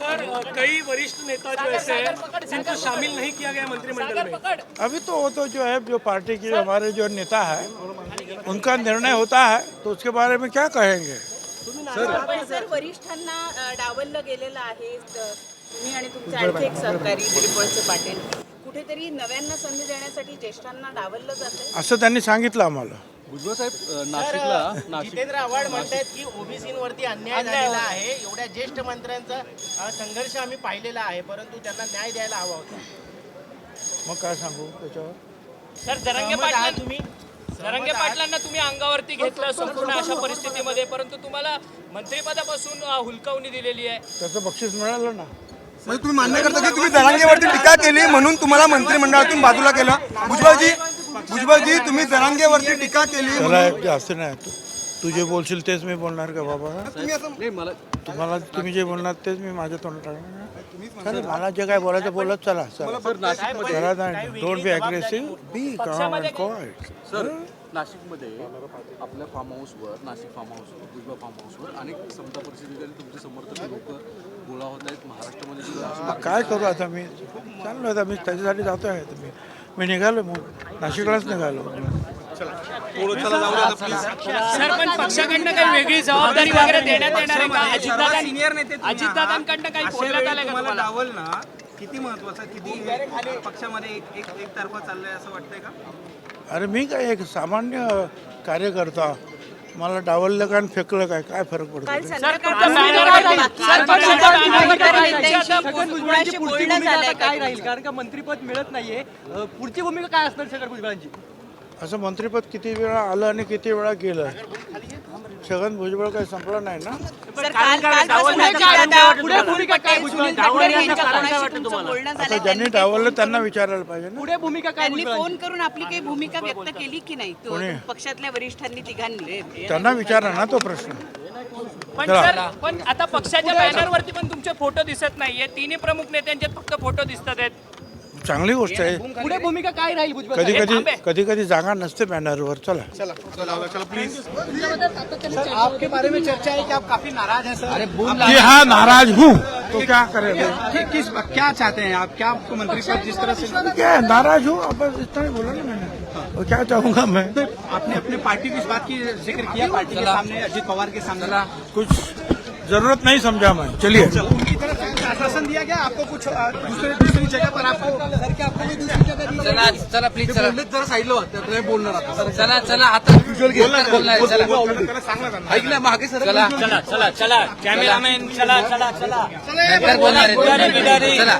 Sir कई वरिष्ठ नेता जो ऐसे हैं जिनको शामिल नहीं किया गया मंत्रिमंडल में, अभी तो वो तो जो है जो पार्टी की हमारे जो नेता है उनका निर्णय होता है तो उसके बारे में क्या कहेंगे। सर वरिष्ठांना डावललं गेलेलं आहे तुम्ही आणि तुमचे आणखी एक सहकारी दिलीप वळसे पाटील कुठेतरी नव्यांना संधी देण्यासाठी ज्येष्ठांना डावललं जाते असं त्यांनी सांगितलं आम्हाला। भुजबळ साहेब जितेंद्र आव्हाड म्हणतात की ओबीसीवरती अन्याय झालेला आहे, एवढ्या ज्येष्ठ मंत्र्यांचा संघर्ष आम्ही पाहिलेला आहे, परंतु त्यांना न्याय द्यायला हवा होता। मग काय सांगू त्याच्यावर। सर जरांगे पाटलांना तुम्ही अंगावरती घेतलं संपूर्ण अशा परिस्थितीमध्ये, परंतु तुम्हाला मंत्रिपदापासून हुलकावणी दिलेली आहे। त्याचं बक्षीस मिळालं ना। म्हणजे तुम्ही मान्य करता की तुम्ही जरांगेवरती टीका केली म्हणून तुम्हाला मंत्रिमंडळातून बाजूला केलं। भुजबळजी तुम्ही जरांगेवरती टीका केली त्याला जास्त नाही तू जे बोलशील तेच मी बोलणार का बाबा। नाही मला तुम्हाला तुम्ही जे बोलणार तेच मी माझ्या तोंडात टाकणार। चला मला जे काय बोलायचं बोलत चला डोंट बी अग्रेसिव्ह बी काम अँड क्वाइट। सर नाशिकमध्ये आपल्या फार्म हाऊसवर भुजबळ फार्म हाऊसवर अनेक समता परिस्थितीत तुमचे समर्थक लोक गोळा होत आहेत महाराष्ट्रामध्ये सुद्धा। काय करू आता मी चाललो आता मी त्याच्यासाठी जातो आहे मी निघालो मग नाशिकलाच निघालो। सर पण पक्षाकडनं काही वेगळी जबाबदारी वगैरे देण्यात येणार आहे का? अजितदादांकडनं काही बोलण्यात आलं का तुम्हाला? डावलणं किती महत्वाचं, किती पक्षामध्ये एक तर्फा चाललंय असं वाटतंय का? अरे मी काय एक सामान्य कार्यकर्ता, मला डावललं काय आणि फेकलं काय काय फरक पडतो। काल संध्याकाळी काय राहील कारण का मंत्रिपद मिळत नाहीये, पुढची भूमिका काय असणार छगन भुजबळांची? असं मंत्रिपद किती वेळा आलं आणि किती वेळा गेलं। छगन भुजबळ काही संपलं नाही ना। आता ज्यांनी डावललं त्यांना विचारायला पाहिजे ना। पुढे भूमिका काय? त्यांनी फोन करून आपली काही भूमिका व्यक्त केली की नाही पक्षातल्या वरिष्ठांनी तिघांनी? त्यांना विचारा ना तो प्रश्न। पण सर पण आता पक्षाच्या बॅनरवरती पण तुमचे फोटो दिसत नाहीये, तिन्ही प्रमुख नेत्यांचे फक्त फोटो दिसतात आहेत। चांगली गोष्ट आहे। पुढे भूमिका काय राहील भुजबळ? कधी कधी जागा नसते बॅनरवर। चला आपके बारे में चर्चा है कि आप काफी नाराज हैं सर। जी हाँ नाराज हूँ तो क्या करेंगे। क्या चाहते हैं आप, क्या आपको मंत्री पद जिस तरह से? क्या है, नाराज हूँ अब बस इतना ही बोला ना मैंने। और क्या चाहूँगा मैं। आपने अपने पार्टी की इस बात की जिक्र किया पार्टी के सामने, अजित पवार के सामने कुछ जरूरत नहीं समझा मैं। चलिए उनकी तरफ से आश्वासन दिया गया आपको कुछ दूसरी जगह पर आपको चला प्लीज जरा साईडला बोलणार आता चला आता ऐकलं मागे सर चला कॅमेरामॅन चला बोलणार आहे. चला